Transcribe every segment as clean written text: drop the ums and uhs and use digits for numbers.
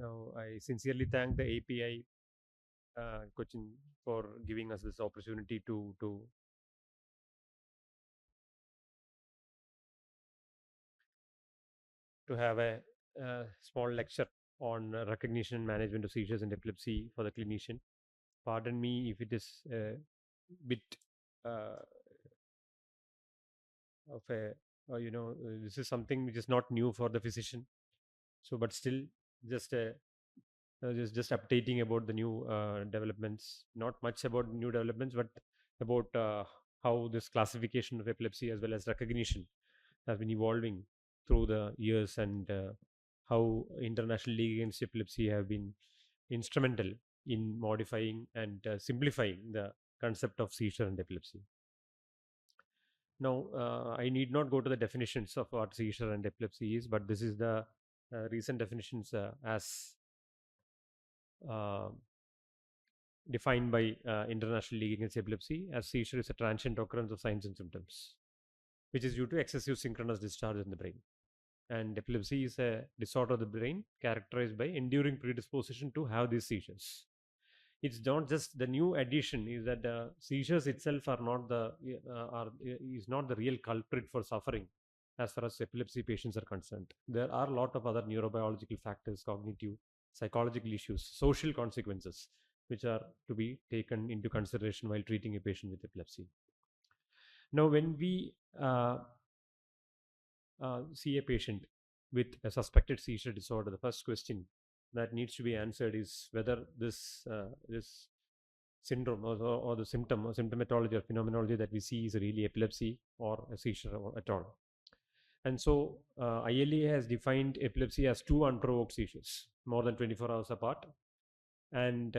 Now, I sincerely thank the API coaching for giving us this opportunity to have a small lecture on recognition and management of seizures and epilepsy for the clinician. Pardon me if it is a bit uh, of a this is something which is not new for the physician. So, but still, just just updating about the new developments. Not much about new developments, but about how this classification of epilepsy as well as recognition has been evolving through the years, and how International League Against Epilepsy have been instrumental in modifying and simplifying the concept of seizure and epilepsy. Now, I need not go to the definitions of what seizure and epilepsy is, but this is the recent definitions as uh, defined by International League Against Epilepsy as seizure is a transient occurrence of signs and symptoms, which is due to excessive synchronous discharge in the brain. And epilepsy is a disorder of the brain characterized by enduring predisposition to have these seizures. It's not just the new addition is that seizures itself are not the is not the real culprit for suffering as far as epilepsy patients are concerned. There are a lot of other neurobiological factors, cognitive, psychological issues, social consequences, which are to be taken into consideration while treating a patient with epilepsy. Now, when we see a patient with a suspected seizure disorder, the first question that needs to be answered is whether this syndrome or the symptom or symptomatology or phenomenology that we see is really epilepsy or a seizure or at all. And so, ILA has defined epilepsy as two unprovoked seizures more than 24 hours apart. And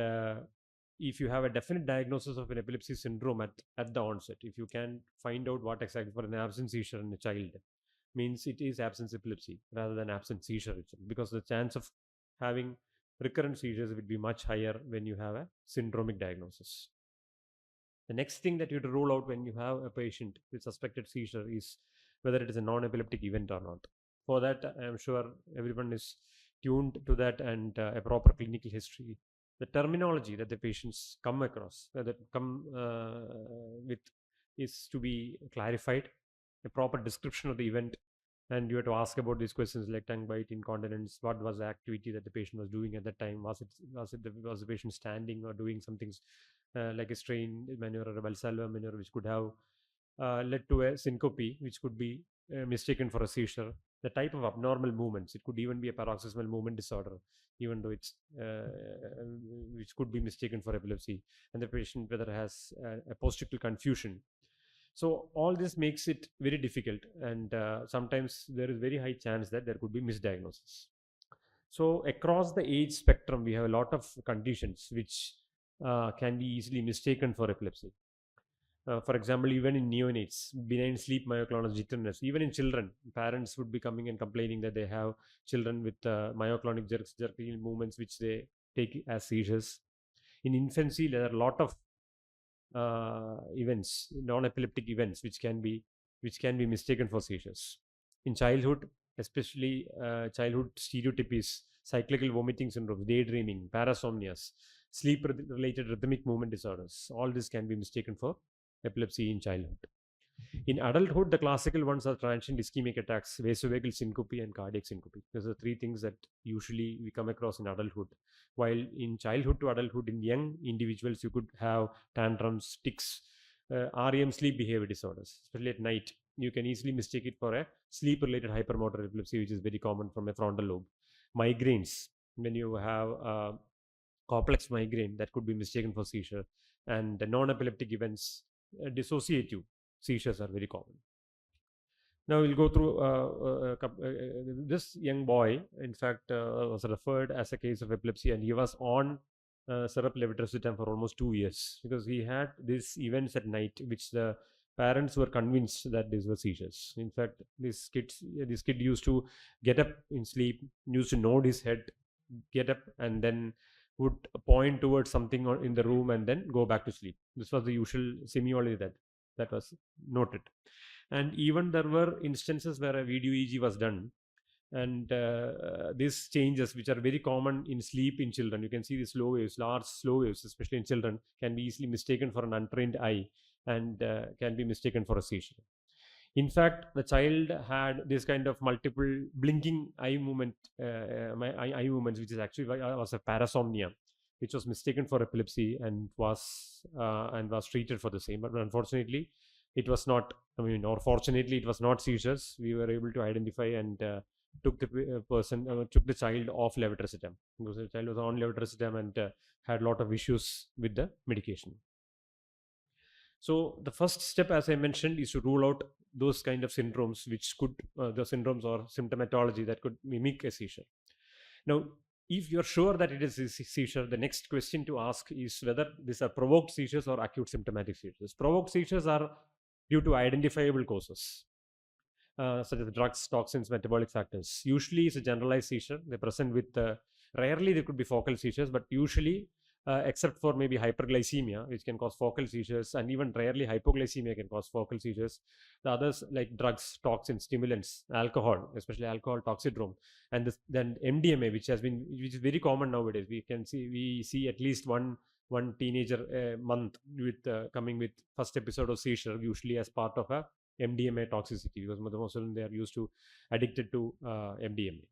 if you have a definite diagnosis of an epilepsy syndrome at the onset, if you can find out what exactly for an absent seizure in a child, means it is absence epilepsy rather than absent seizure itself, because the chance of having recurrent seizures would be much higher when you have a syndromic diagnosis. The next thing that you have to rule out when you have a patient with suspected seizure is whether it is a non-epileptic event or not. For that, I am sure everyone is tuned to that, and a proper clinical history. The terminology that the patients come across, that come with, is to be clarified. A proper description of the event, and you have to ask about these questions like tongue bite, incontinence, what was the activity that the patient was doing at that time, was the patient standing or doing something like a strain maneuver or a Valsalva maneuver, which could have led to a syncope, which could be mistaken for a seizure. The type of abnormal movements, it could even be a paroxysmal movement disorder, even though it's which could be mistaken for epilepsy, and the patient whether has a post-ictal confusion. So all this makes it very difficult, and sometimes there is very high chance that there could be misdiagnosis. So across the age spectrum, we have a lot of conditions which can be easily mistaken for epilepsy. For example, even in neonates, benign sleep myoclonic jitteriness, even in children, parents would be coming and complaining that they have children with myoclonic jerky movements which they take as seizures. In infancy, there are a lot of events, non-epileptic events, which can be mistaken for seizures. In childhood, especially childhood stereotypies, cyclical vomiting syndrome, daydreaming, parasomnias, sleep-related rhythmic movement disorders, all this can be mistaken for epilepsy in childhood. In adulthood, the classical ones are transient ischemic attacks, vasovagal syncope, and cardiac syncope. Those are three things that usually we come across in adulthood. While in childhood to adulthood, in young individuals, you could have tantrums, tics, REM sleep behavior disorders, especially at night. You can easily mistake it for a sleep related hypermotor epilepsy, which is very common from a frontal lobe. Migraines, when you have complex migraine, that could be mistaken for seizure. And the non epileptic events, dissociative seizures are very common. Now we'll go through this young boy. In fact, was referred as a case of epilepsy, and he was on syrup levetiracetam for almost 2 years because he had these events at night, which the parents were convinced that these were seizures. In fact, this kid used to get up in sleep, used to nod his head, get up, and then would point towards something in the room and then go back to sleep. This was the usual semiology that was noted. And even there were instances where a video EEG was done, And these changes, which are very common in sleep in children, you can see these slow waves, large slow waves, especially in children, can be easily mistaken for an untrained eye, and can be mistaken for a seizure. In fact, the child had this kind of multiple blinking eye movement, eye movements, which is actually was a parasomnia, which was mistaken for epilepsy, and was treated for the same. But unfortunately, it was not. I mean, or fortunately, it was not seizures. We were able to identify and took the child off levetiracetam, because the child was on levetiracetam and had a lot of issues with the medication. So the first step, as I mentioned, is to rule out those kind of syndromes, which could the syndromes or symptomatology that could mimic a seizure. Now, if you're sure that it is a seizure, the next question to ask is whether these are provoked seizures or acute symptomatic seizures. Provoked seizures are due to identifiable causes, such as drugs, toxins, metabolic factors. Usually, it's a generalized seizure. They present with, rarely there could be focal seizures, but usually, except for maybe hyperglycemia, which can cause focal seizures, and even rarely hypoglycemia can cause focal seizures. The others, like drugs, toxins, stimulants, alcohol, especially alcohol toxidrome, and then MDMA, which is very common nowadays. We see at least one teenager a month with coming with first episode of seizure, usually as part of a MDMA toxicity, because most of them, they are used to addicted to MDMA.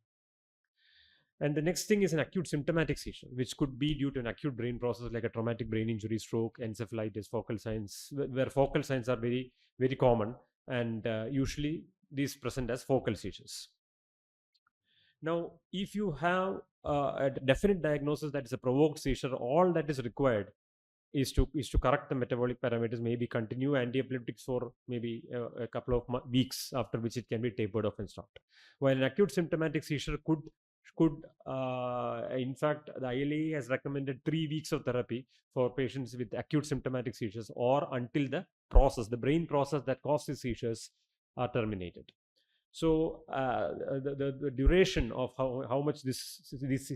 And the next thing is an acute symptomatic seizure, which could be due to an acute brain process like a traumatic brain injury, stroke, encephalitis, focal signs, where focal signs are very, very common, and usually these present as focal seizures. Now, if you have a definite diagnosis that is a provoked seizure, all that is required is to correct the metabolic parameters, maybe continue antiepileptics for maybe a couple of weeks, after which it can be tapered off and stopped. While an acute symptomatic seizure could in fact, the ILA has recommended 3 weeks of therapy for patients with acute symptomatic seizures, or until the brain process that causes seizures are terminated. So the duration of how much these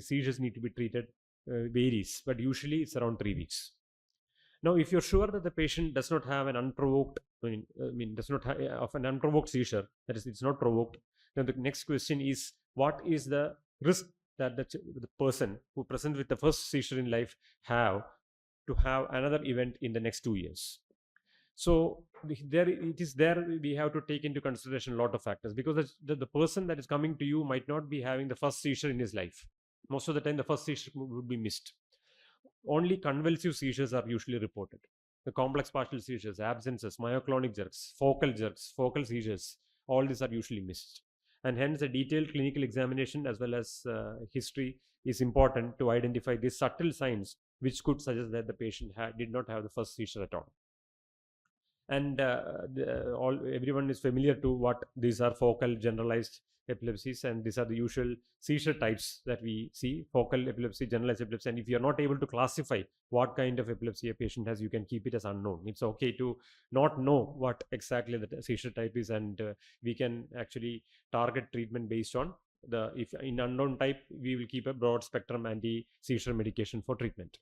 seizures need to be treated varies, but usually it's around 3 weeks. Now, if you're sure that the patient does not have an unprovoked, does not have of an unprovoked seizure, that is, it's not provoked, then the next question is, what is the risk that the person who presents with the first seizure in life have to have another event in the next 2 years? So there we have to take into consideration a lot of factors, because the person that is coming to you might not be having the first seizure in his life. Most of the time, the first seizure would be missed. Only convulsive seizures are usually reported. The complex partial seizures, absences, myoclonic jerks, focal seizures, all these are usually missed. And hence, a detailed clinical examination as well as history is important to identify these subtle signs which could suggest that the patient did not have the first seizure at all. And everyone is familiar to what these are: focal generalized epilepsies, and these are the usual seizure types that we see: focal epilepsy, generalized epilepsy. And if you are not able to classify what kind of epilepsy a patient has, you can keep it as unknown. It's okay to not know what exactly the seizure type is, and we can actually target treatment based on if in unknown type, we will keep a broad spectrum anti seizure medication for treatment.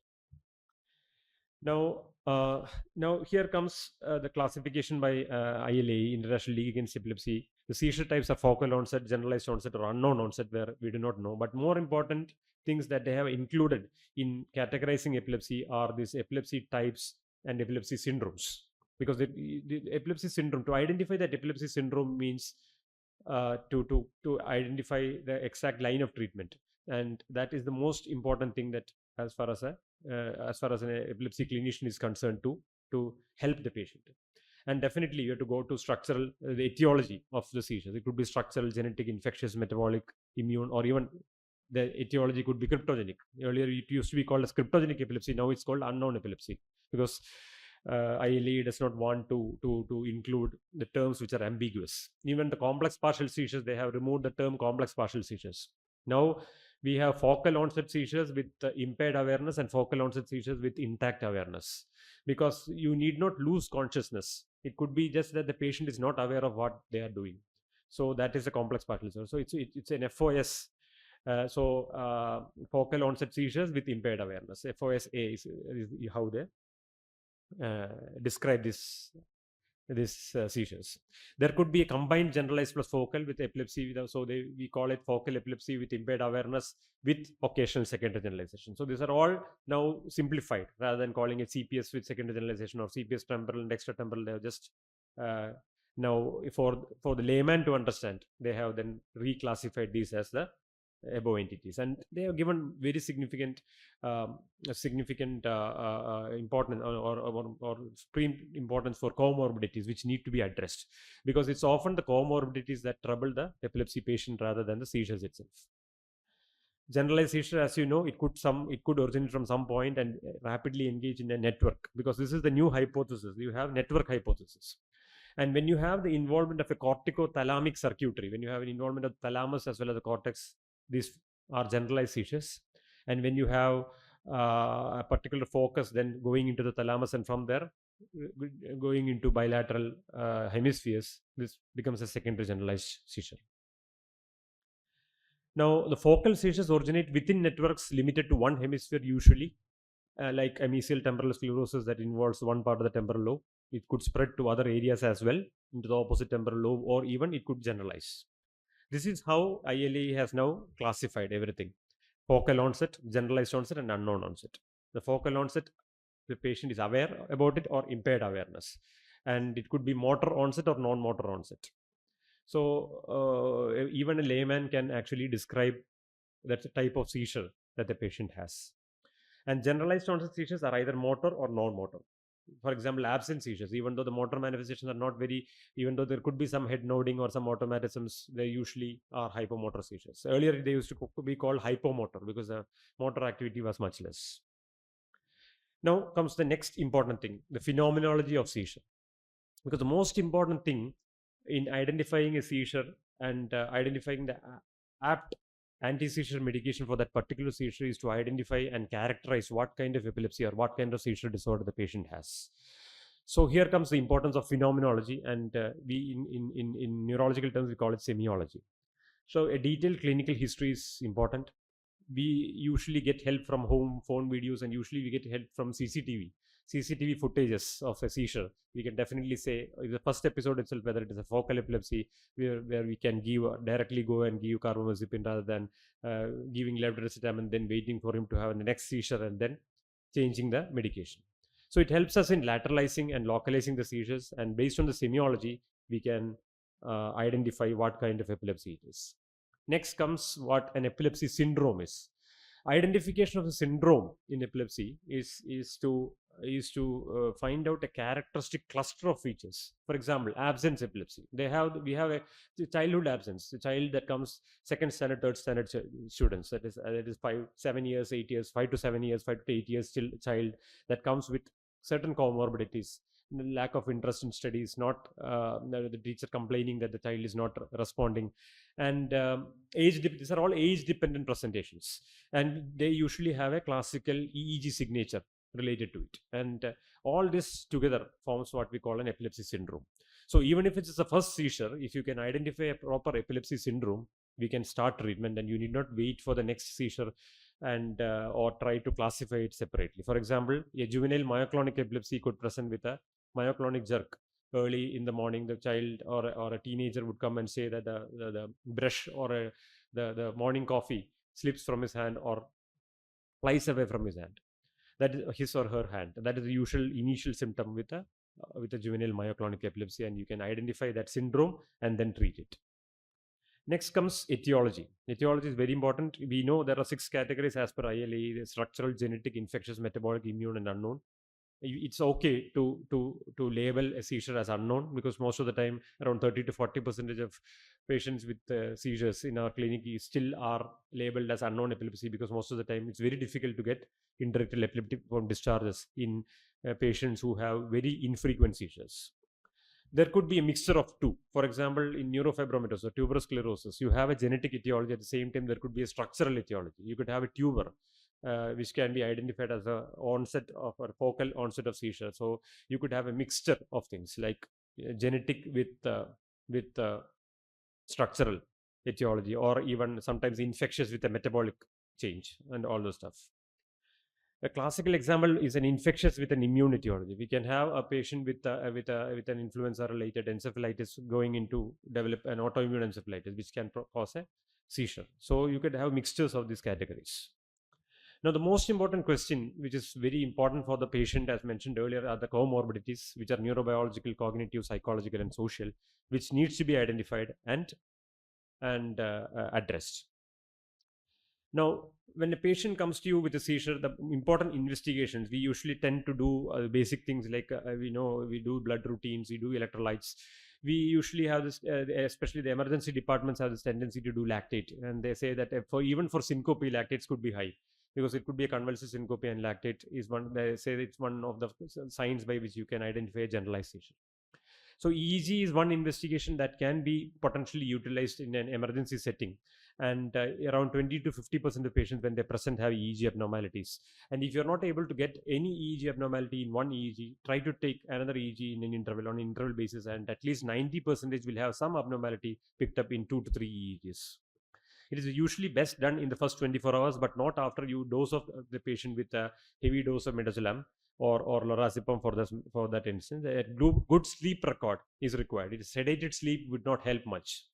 Now, now here comes the classification by ILA, International League Against Epilepsy. The seizure types are focal onset, generalized onset, or unknown onset, where we do not know. But more important things that they have included in categorizing epilepsy are these epilepsy types and epilepsy syndromes. Because the epilepsy syndrome, to identify that epilepsy syndrome means to identify the exact line of treatment, and that is the most important thing, that as far as an epilepsy clinician is concerned, to help the patient. And definitely, you have to go to structural, the etiology of the seizures. It could be structural, genetic, infectious, metabolic, immune, or even the etiology could be cryptogenic. Earlier, it used to be called as cryptogenic epilepsy. Now it's called unknown epilepsy, because ILA does not want to include the terms which are ambiguous. Even the complex partial seizures, they have removed the term complex partial seizures. Now we have focal onset seizures with impaired awareness, and focal onset seizures with intact awareness, because you need not lose consciousness. It could be just that the patient is not aware of what they are doing. So that is a complex partial seizure. So it's an FOS. Focal onset seizures with impaired awareness. FOSA is how they describe this these seizures. There could be a combined generalized plus focal with epilepsy. So we call it focal epilepsy with impaired awareness with occasional secondary generalization. So these are all now simplified rather than calling it CPS with secondary generalization or CPS temporal and extratemporal. They have just uh, now for the layman to understand, they have then reclassified these as the above entities, and they have given very significant significant importance or supreme importance for comorbidities which need to be addressed, because it's often the comorbidities that trouble the epilepsy patient rather than the seizures itself. Generalized seizure, as you know, it could originate from some point and rapidly engage in a network, because this is the new hypothesis. You have network hypothesis. And when you have the involvement of a corticothalamic circuitry, when you have an involvement of thalamus as well as the cortex, these are generalized seizures. And when you have a particular focus then going into the thalamus, and from there going into bilateral hemispheres, this becomes a secondary generalized seizure. Now, the focal seizures originate within networks limited to one hemisphere usually, like mesial temporal sclerosis that involves one part of the temporal lobe. It could spread to other areas as well, into the opposite temporal lobe, or even it could generalize. This is how ILA has now classified everything: focal onset, generalized onset, and unknown onset. The focal onset, the patient is aware about it or impaired awareness, and it could be motor onset or non-motor onset. So even a layman can actually describe that type of seizure that the patient has. And generalized onset seizures are either motor or non-motor. For example, absent seizures, even though the motor manifestations are not very, even though there could be some head nodding or some automatisms, they usually are hypomotor seizures. Earlier, they used to be called hypomotor because the motor activity was much less. Now comes the next important thing, the phenomenology of seizure. Because the most important thing in identifying a seizure and identifying the apt anti-seizure medication for that particular seizure is to identify and characterize what kind of epilepsy or what kind of seizure disorder the patient has. So here comes the importance of phenomenology, and we in neurological terms we call it semiology. So a detailed clinical history is important. We usually get help from home phone videos, and usually we get help from CCTV footages of a seizure. We can definitely say the first episode itself whether it is a focal epilepsy, where we can give directly go and give carbamazepine rather than giving levetiracetam and then waiting for him to have the next seizure and then changing the medication. So it helps us in lateralizing and localizing the seizures, and based on the semiology we can identify what kind of epilepsy it is. Next comes what an epilepsy syndrome is. Identification of a syndrome in epilepsy is to find out a characteristic cluster of features. For example, absence epilepsy. We have a childhood absence, the child that comes second standard, third standard students. That is 5 7 years, 8 years, 5 to 7 years, 5 to 8 years still child that comes with certain comorbidities, lack of interest in studies, not the teacher complaining that the child is not responding, and these are all age dependent presentations, and they usually have a classical EEG signature related to it, and all this together forms what we call an epilepsy syndrome. So even if it's a first seizure, if you can identify a proper epilepsy syndrome, we can start treatment, and you need not wait for the next seizure and or try to classify it separately. For example, a juvenile myoclonic epilepsy could present with a myoclonic jerk. Early in the morning, the child or a teenager would come and say that the brush or the morning coffee slips from his hand or flies away from his hand. That is his or her hand. That is the usual initial symptom with a juvenile myoclonic epilepsy, and you can identify that syndrome and then treat it. Next comes etiology. Etiology is very important. We know there are 6 categories as per ILA: structural, genetic, infectious, metabolic, immune, and unknown. It's okay to label a seizure as unknown, because most of the time around 30 to 40% of patients with seizures in our clinic still are labeled as unknown epilepsy, because most of the time it's very difficult to get indirectal epileptic form discharges in patients who have very infrequent seizures. There could be a mixture of two. For example, in neurofibromatosis or tuberous sclerosis, you have a genetic etiology. At the same time, there could be a structural etiology. You could have a tumor, which can be identified as a onset of a focal onset of seizure. So you could have a mixture of things like genetic with structural etiology, or even sometimes infectious with a metabolic change and all those stuff. A classical example is an infectious with an immune etiology. We can have a patient with an influenza-related encephalitis going into develop an autoimmune encephalitis, which can cause a seizure. So you could have mixtures of these categories. Now, the most important question, which is very important for the patient, as mentioned earlier, are the comorbidities, which are neurobiological, cognitive, psychological, and social, which needs to be identified and addressed. Now, when a patient comes to you with a seizure, the important investigations we usually tend to do basic things like we do blood routines, we do electrolytes. We usually have this, especially the emergency departments have this tendency to do lactate, and they say that for even for syncope, lactates could be high because it could be a convulsive syncope, and lactate is one. They say it's one of the signs by which you can identify a generalized seizure. So EEG is one investigation that can be potentially utilized in an emergency setting, and around 20 to 50% of patients when they present have EEG abnormalities. And if you're not able to get any EEG abnormality in one EEG, try to take another EEG in an interval on an interval basis, and at least 90% will have some abnormality picked up in 2 to 3 EEGs. It is usually best done in the first 24 hours, but not after you dose of the patient with a heavy dose of midazolam or lorazepam for that instance. A good sleep record is required. It is sedated sleep would not help much.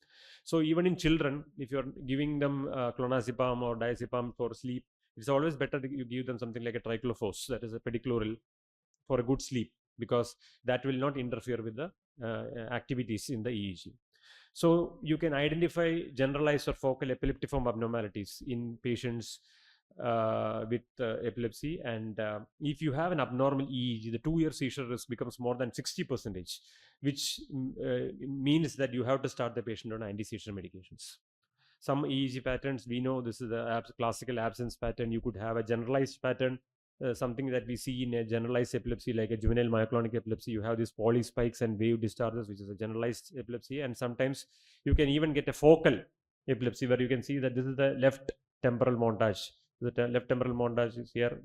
So even in children, if you're giving them clonazepam or diazepam for sleep, it's always better that you give them something like a triclofos, that is a pedicloryl, for a good sleep, because that will not interfere with the activities in the EEG. So you can identify generalized or focal epileptiform abnormalities in patients with epilepsy, and if you have an abnormal EEG, the 2-year seizure risk becomes more than 60%, which means that you have to start the patient on anti-seizure medications. Some EEG patterns, we know this is the classical absence pattern. You could have a generalized pattern, something that we see in a generalized epilepsy like a juvenile myoclonic epilepsy. You have these polyspikes and wave discharges, which is a generalized epilepsy, and sometimes you can even get a focal epilepsy where you can see that this is the left temporal montage. The left temporal montage is here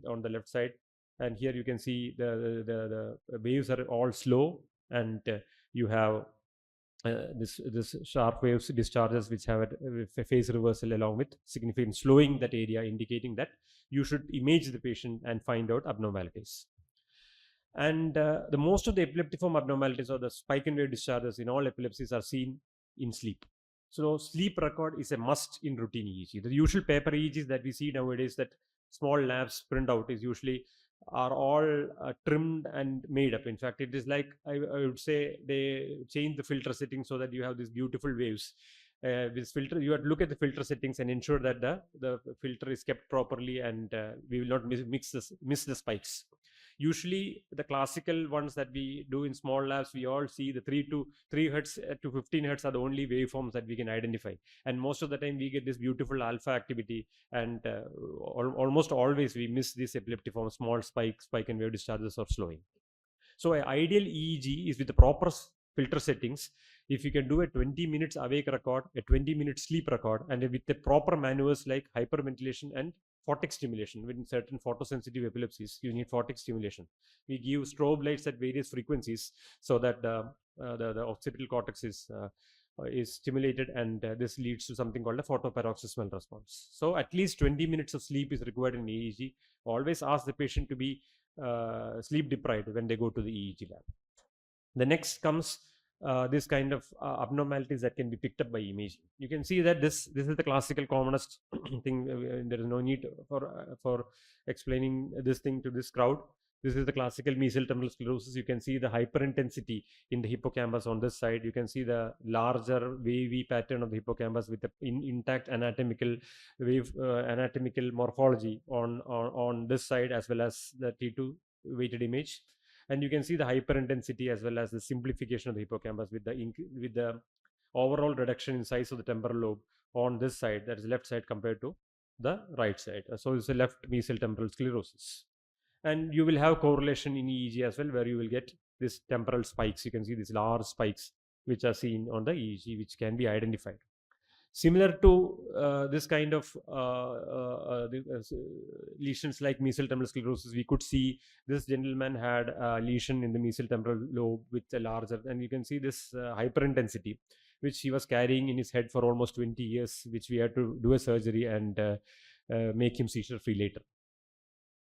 on the left side, and here you can see the waves are all slow, and you have this sharp waves discharges which have a phase reversal along with significant slowing that area, indicating that you should image the patient and find out abnormalities. And the most of the epileptiform abnormalities or the spike and wave discharges in all epilepsies are seen in sleep. So sleep record is a must in routine EEG. The usual paper EEGs that we see nowadays, that small labs print out, is usually are all trimmed and made up. In fact, it is like I would say they change the filter settings so that you have these beautiful waves. This filter, you have to look at the filter settings and ensure that the filter is kept properly, and we will not miss the spikes. Usually the classical ones that we do in small labs, we all see the 3 hertz to 15 hertz are the only waveforms that we can identify, and most of the time we get this beautiful alpha activity, and almost always we miss this epileptiform, small spike and wave discharges or slowing. So an ideal EEG is with the proper filter settings. If you can do a 20 minutes awake record, a 20-minute sleep record, and with the proper maneuvers like hyperventilation and photic stimulation. With certain photosensitive epilepsies, you need photic stimulation. We give strobe lights at various frequencies so that the occipital cortex is stimulated, and this leads to something called a photoparoxysmal response. So at least 20 minutes of sleep is required in EEG. Always ask the patient to be sleep deprived when they go to the EEG lab. The next comes this kind of abnormalities that can be picked up by imaging. You can see that this is the classical commonest thing. There is no need for explaining this thing to this crowd. This is the classical mesial temporal sclerosis. You can see the hyperintensity in the hippocampus on this side. You can see the larger wavy pattern of the hippocampus with the intact anatomical anatomical morphology on this side, as well as the T2 weighted image. And you can see the hyperintensity as well as the simplification of the hippocampus with the overall reduction in size of the temporal lobe on this side, that is left side, compared to the right side. So it's a left mesial temporal sclerosis. And you will have correlation in EEG as well, where you will get these temporal spikes. You can see these large spikes which are seen on the EEG, which can be identified. Similar to this kind of lesions like mesial temporal sclerosis, we could see this gentleman had a lesion in the mesial temporal lobe with a larger, and you can see this hyperintensity, which he was carrying in his head for almost 20 years, which we had to do a surgery and make him seizure free later.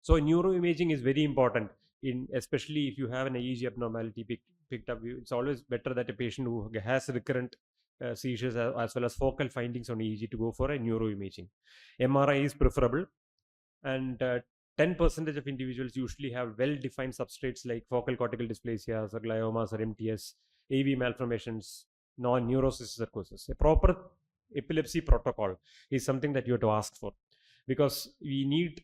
So neuroimaging is very important in, especially if you have an EEG abnormality picked up. It's always better that a patient who has recurrent seizures as well as focal findings on EEG to go for a neuroimaging. MRI is preferable, and 10% of individuals usually have well-defined substrates like focal cortical dysplasias or gliomas or MTS, AV malformations, non-neurocystic sarcosis. A proper epilepsy protocol is something that you have to ask for, because we need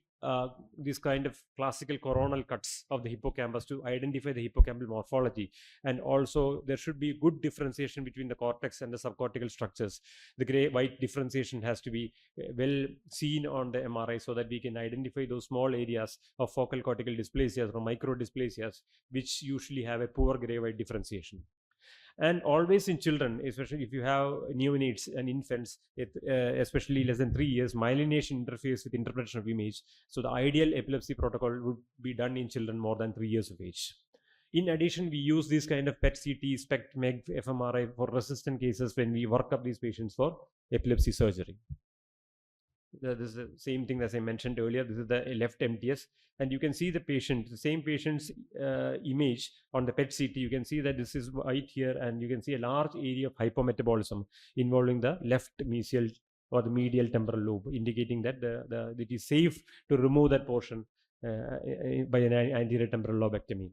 this kind of classical coronal cuts of the hippocampus to identify the hippocampal morphology, and also there should be good differentiation between the cortex and the subcortical structures. The gray white differentiation has to be well seen on the MRI, so that we can identify those small areas of focal cortical dysplasias or micro dysplasias which usually have a poor gray white differentiation. And always in children, especially if you have neonates and infants, especially less than 3 years, myelination interferes with interpretation of image. So the ideal epilepsy protocol would be done in children more than 3 years of age. In addition, we use this kind of PET CT, SPECT, MEG, fMRI for resistant cases when we work up these patients for epilepsy surgery. This is the same thing as I mentioned earlier. This is the left MTS, and you can see the patient, the same patient's image on the PET CT. You can see that this is white here, and you can see a large area of hypometabolism involving the left mesial or the medial temporal lobe, indicating that it is safe to remove that portion by an anterior temporal lobectomy.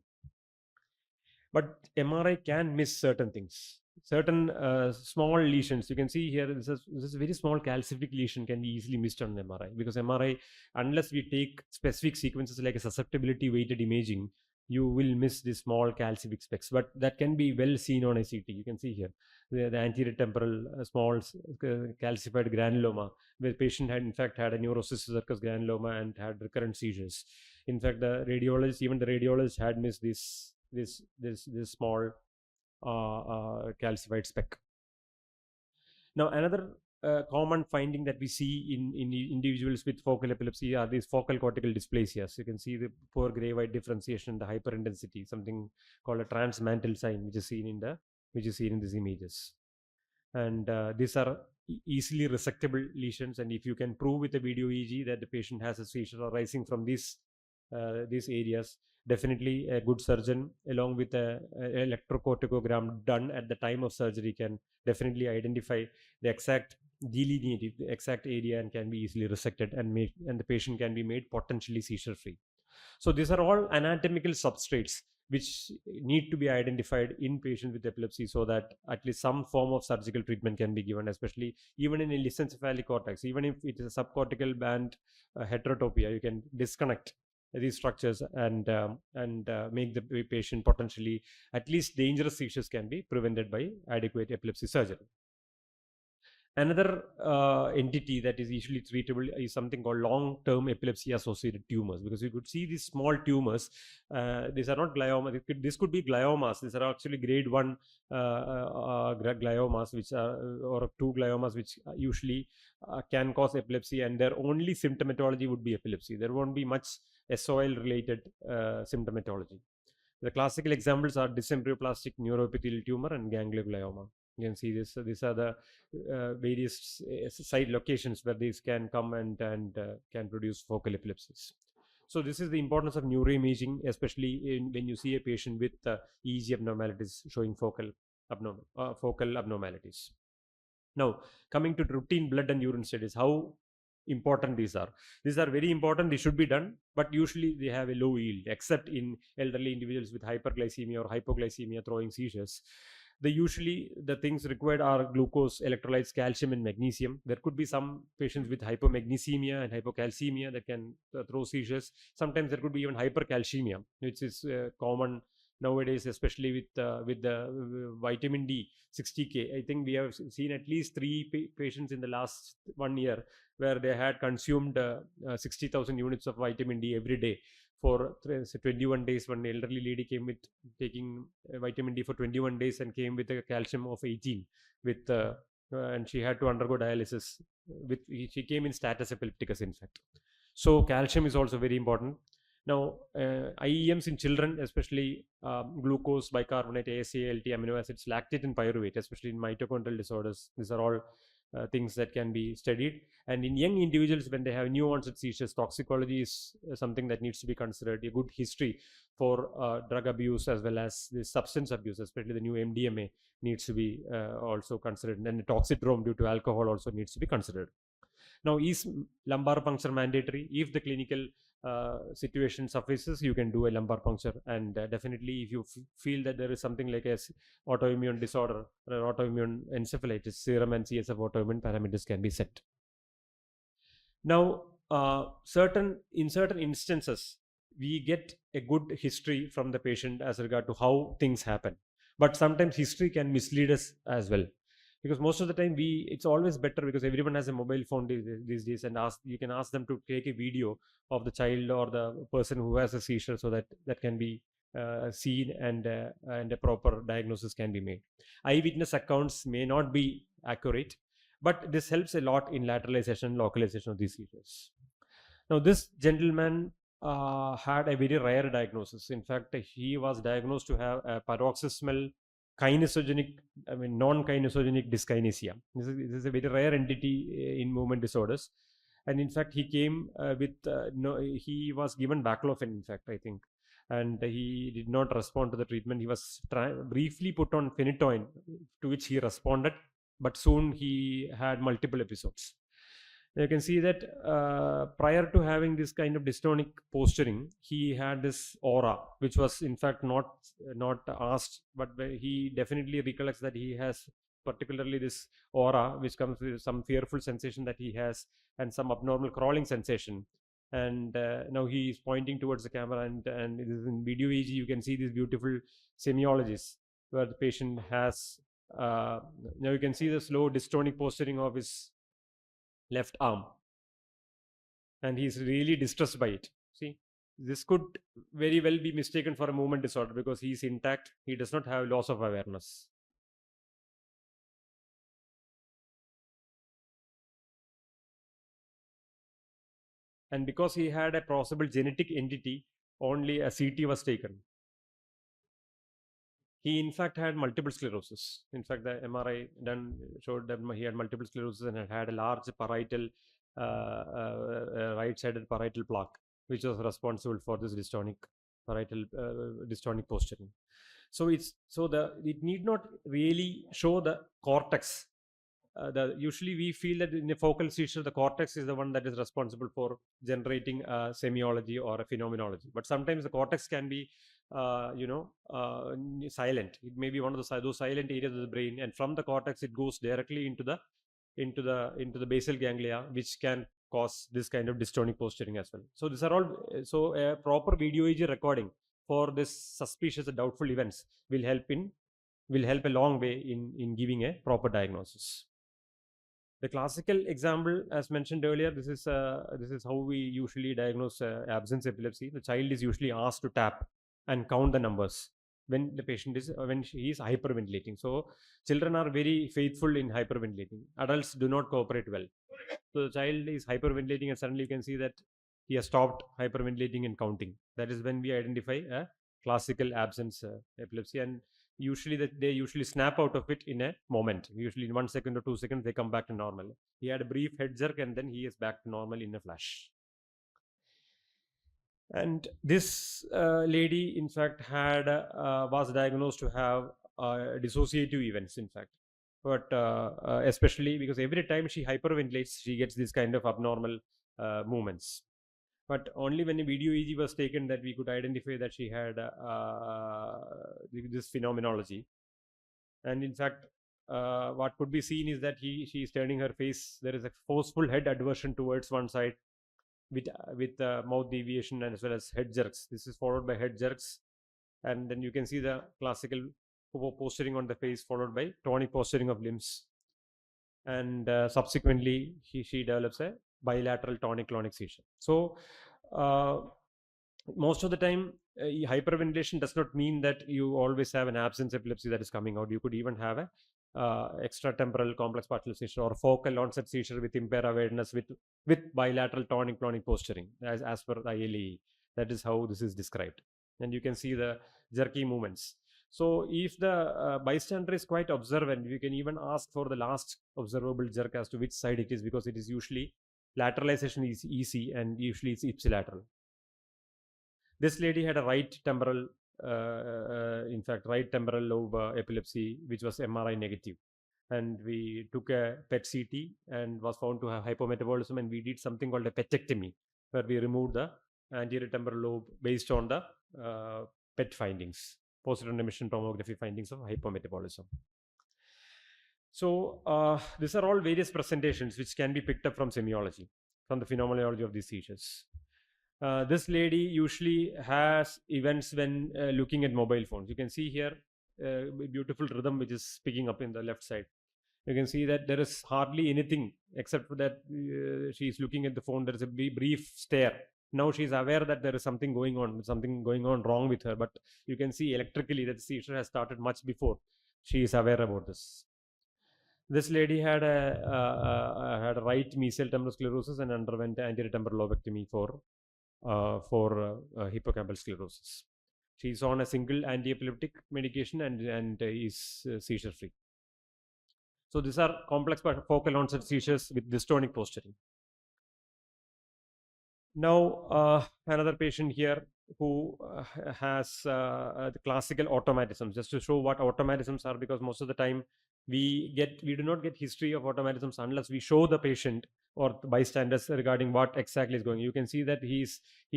But MRI can miss certain things. Certain small lesions, you can see here, this is a very small calcific lesion, can be easily missed on MRI, because MRI, unless we take specific sequences like a susceptibility weighted imaging, you will miss the small calcific specks, but that can be well seen on a CT. You can see here the anterior temporal small calcified granuloma, where the patient had in fact had a neurocystic circus granuloma and had recurrent seizures. In fact, even the radiologist had missed this small calcified speck. Now, another common finding that we see in individuals with focal epilepsy are these focal cortical dysplasias. You can see the poor gray white differentiation, the hyperintensity, something called a transmantle sign, which is seen in these images. And these are easily resectable lesions, and if you can prove with a video EEG that the patient has a seizure arising from these areas, definitely a good surgeon, along with a electrocorticogram done at the time of surgery, can definitely identify the exact delineated the exact area and can be easily resected, and the patient can be made potentially seizure free. So these are all anatomical substrates which need to be identified in patients with epilepsy, so that at least some form of surgical treatment can be given, especially even in a lissencephalic cortex. Even if it is a subcortical band heterotopia, you can disconnect these structures and make the patient potentially, at least dangerous seizures can be prevented by adequate epilepsy surgery. Another entity that is usually treatable is something called long-term epilepsy-associated tumors, because you could see these small tumors. These are not gliomas. This could be gliomas. These are actually grade 1 gliomas, which are, or 2 gliomas, which usually can cause epilepsy, and their only symptomatology would be epilepsy. There won't be much SOL-related symptomatology. The classical examples are dysembryoplastic neuroepithelial tumor and ganglioglioma. You can see this. So these are the various site locations where these can come and can produce focal epilepsies. So this is the importance of neuroimaging, especially when you see a patient with EEG abnormalities showing focal abnormalities. Now, coming to routine blood and urine studies, how important these are. These are very important. They should be done, but usually they have a low yield, except in elderly individuals with hyperglycemia or hypoglycemia throwing seizures. The things required are glucose, electrolytes, calcium, and magnesium. There could be some patients with hypomagnesemia and hypocalcemia that can throw seizures. Sometimes there could be even hypercalcemia, which is common nowadays, especially with the vitamin D 60K. I think we have seen at least 3 patients in the last 1 year where they had consumed 60,000 units of vitamin D every day for 21 days. One elderly lady came with taking vitamin D for 21 days and came with a calcium of 18 with and she had to undergo dialysis. She came in status epilepticus, in fact. So calcium is also very important. Now, IEMs in children, especially glucose, bicarbonate, ASA, ALT, amino acids, lactate, and pyruvate, especially in mitochondrial disorders, these are all things that can be studied. And in young individuals, when they have new onset seizures, toxicology is something that needs to be considered. A good history for drug abuse as well as the substance abuse, especially the new MDMA, needs to be also considered. And the toxidrome due to alcohol also needs to be considered. Now, is lumbar puncture mandatory? If the clinical situation suffices, you can do a lumbar puncture. And definitely, if you feel that there is something like a autoimmune disorder or autoimmune encephalitis, serum and CSF autoimmune parameters can be set. Now, certain instances, we get a good history from the patient as regard to how things happen, but sometimes history can mislead us as well, because most of the time it's always better, because everyone has a mobile phone these days, and you can ask them to take a video of the child or the person who has a seizure, so that that can be seen, and a proper diagnosis can be made. Eyewitness accounts may not be accurate, but this helps a lot in lateralization, localization of these seizures. Now, this gentleman had a very rare diagnosis. In fact, he was diagnosed to have a paroxysmal kinesogenic, non-kinesogenic dyskinesia. This is a very rare entity in movement disorders. And in fact, he came with, no, he was given baclofen, in fact, I think. And he did not respond to the treatment. He was briefly put on phenytoin, to which he responded, but soon he had multiple episodes. You can see that prior to having this kind of dystonic posturing, he had this aura, which was in fact not asked, but he definitely recollects that he has particularly this aura, which comes with some fearful sensation that he has, and some abnormal crawling sensation. And now he is pointing towards the camera, and it is in video EG. You can see these beautiful semiologies where the patient has. Now you can see the slow dystonic posturing of his left arm, and he's really distressed by it. See, this could very well be mistaken for a movement disorder, because he's intact, he does not have loss of awareness. And because he had a possible genetic entity, only a CT was taken. He in fact had multiple sclerosis. In fact, the MRI done showed that he had multiple sclerosis and had a large parietal, right-sided parietal plaque, which was responsible for this dystonic parietal dystonic posturing. So it need not really show the cortex. The usually we feel that in a focal seizure, the cortex is the one that is responsible for generating a semiology or a phenomenology. But sometimes the cortex can be, silent. It may be one of those silent areas of the brain, and from the cortex it goes directly into the basal ganglia, which can cause this kind of dystonic posturing as well. So these are all. So a proper video EG recording for this suspicious and doubtful events will help a long way in giving a proper diagnosis. The classical example, as mentioned earlier, this is how we usually diagnose absence epilepsy. The child is usually asked to tap and count the numbers when the patient is when he is hyperventilating. So children are very faithful in hyperventilating. Adults do not cooperate well. So the child is hyperventilating, and suddenly you can see that he has stopped hyperventilating and counting. That is when we identify a classical absence epilepsy, and usually they usually snap out of it in a moment. Usually in 1 second or 2 seconds they come back to normal. He had a brief head jerk, and then he is back to normal in a flash. And this lady in fact had was diagnosed to have dissociative events, in fact. But especially because every time she hyperventilates, she gets this kind of abnormal movements. But only when a video EG was taken that we could identify that she had this phenomenology. And in fact, what could be seen is that she is turning her face. There is a forceful head adversion towards one side, with mouth deviation and as well as head jerks. This is followed by head jerks, and then you can see the classical posturing on the face, followed by tonic posturing of limbs, and subsequently she develops a bilateral tonic-clonic seizure. So most of the time, hyperventilation does not mean that you always have an absence epilepsy that is coming out. You could even have a extratemporal complex partial seizure or focal onset seizure with impaired awareness with bilateral tonic-clonic posturing, as per the ILE. That is how this is described. And you can see the jerky movements. So if the bystander is quite observant, you can even ask for the last observable jerk as to which side it is, because it is usually lateralization is easy and usually it's ipsilateral. This lady had a in fact, right temporal lobe epilepsy, which was MRI negative. And we took a PET CT and was found to have hypometabolism. And we did something called a petectomy, where we removed the anterior temporal lobe based on the PET findings, positron emission tomography findings of hypometabolism. So these are all various presentations which can be picked up from semiology, from the phenomenology of these seizures. This lady usually has events when looking at mobile phones. You can see here a beautiful rhythm which is picking up in the left side. You can see that there is hardly anything except for that she is looking at the phone. There is a brief stare. Now she is aware that there is something going on wrong with her. But you can see electrically that the seizure has started much before she is aware about this. This lady had a right mesial temporal sclerosis and underwent anterior temporal lobectomy for hippocampal sclerosis. She is on a single anti-epileptic medication and is seizure free. So these are complex focal onset seizures with dystonic posturing. Now, another patient here who has the classical automatisms, just to show what automatisms are, because most of the time we do not get history of automatisms unless we show the patient or the bystanders regarding what exactly is going. You can see that he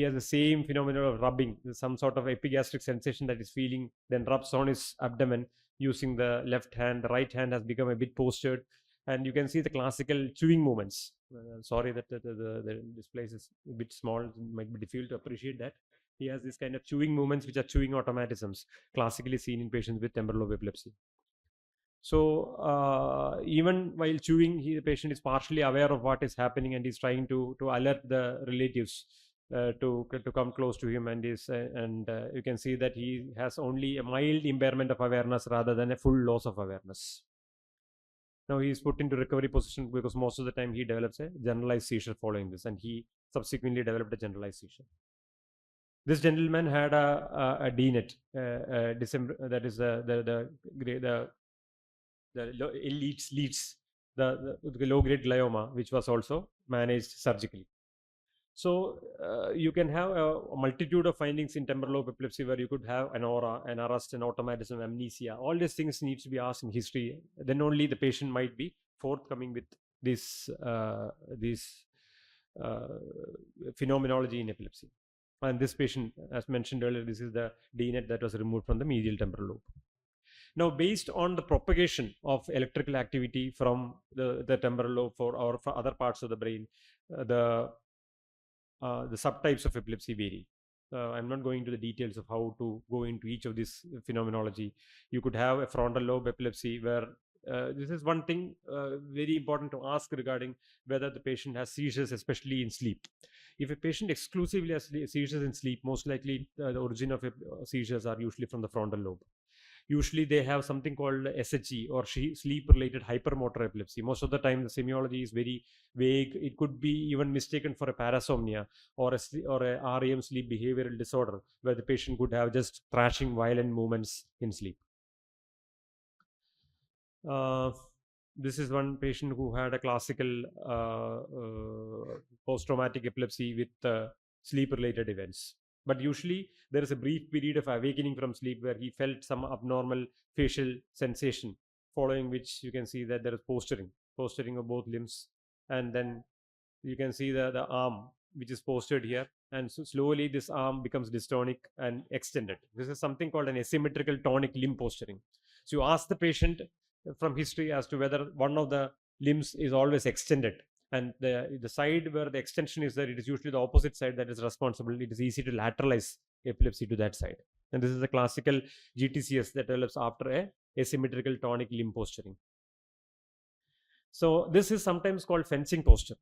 has the same phenomenon of rubbing, some sort of epigastric sensation that is feeling, then rubs on his abdomen using the left hand. The right hand has become a bit postured, and you can see the classical chewing movements. Sorry that this place is a bit small. It might be difficult to appreciate that. He has this kind of chewing movements, which are chewing automatisms, classically seen in patients with temporal lobe epilepsy. So even while chewing, the patient is partially aware of what is happening, and he's trying to alert the relatives to come close to him, and you can see that he has only a mild impairment of awareness rather than a full loss of awareness. Now he is put into recovery position because most of the time he develops a generalized seizure following this, and he subsequently developed a generalized seizure. This gentleman had a DNET, that is leads the low grade glioma, which was also managed surgically. So you can have a multitude of findings in temporal lobe epilepsy, where you could have an aura, an arrest, an automatism, amnesia. All these things needs to be asked in history. Then only the patient might be forthcoming with this phenomenology in epilepsy. And this patient, as mentioned earlier, this is the DNET that was removed from the medial temporal lobe. Now, based on the propagation of electrical activity from the temporal lobe for other parts of the brain, the subtypes of epilepsy vary. I'm not going into the details of how to go into each of this phenomenology. You could have a frontal lobe epilepsy where this is one thing very important to ask regarding whether the patient has seizures, especially in sleep. If a patient exclusively has seizures in sleep, most likely the origin of seizures are usually from the frontal lobe. Usually they have something called SHE, or sleep-related hypermotor epilepsy. Most of the time the semiology is very vague. It could be even mistaken for a parasomnia or a REM, sleep behavioral disorder, where the patient could have just thrashing violent movements in sleep. This is one patient who had a classical post-traumatic epilepsy with sleep-related events. But usually there is a brief period of awakening from sleep where he felt some abnormal facial sensation, following which you can see that there is posturing of both limbs. And then you can see the arm, which is postured here. And so slowly this arm becomes dystonic and extended. This is something called an asymmetrical tonic limb posturing. So you ask the patient from history as to whether one of the limbs is always extended, and the side where the extension is there, it is usually the opposite side that is responsible. It is easy to lateralize epilepsy to that side, and this is a classical GTCS that develops after a asymmetrical tonic limb posturing. So this is sometimes called fencing posture,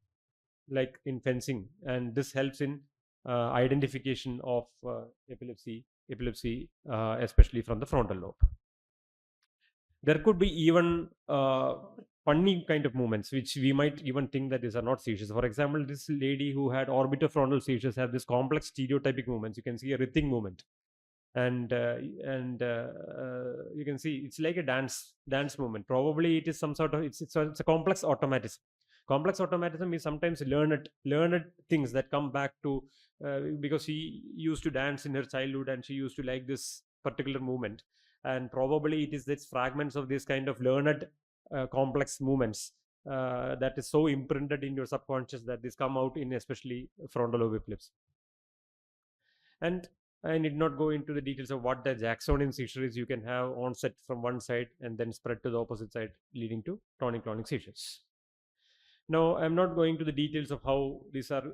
like in fencing, and this helps in identification of epilepsy, especially from the frontal lobe. There could be even funny kind of movements, which we might even think that these are not seizures. For example, this lady who had orbitofrontal seizures have this complex stereotypic movements. You can see a writhing movement, And you can see it's like a dance movement. Probably it is some sort of, it's a complex automatism. Complex automatism is sometimes learned things that come back to, because she used to dance in her childhood and she used to like this particular movement, and probably it is this fragments of this kind of learned complex movements that is so imprinted in your subconscious that this come out in especially frontal lobe epilepsy. And I need not go into the details of what the Jacksonian seizure is. You can have onset from one side and then spread to the opposite side, leading to tonic-clonic seizures. Now, I'm not going to the details of how these are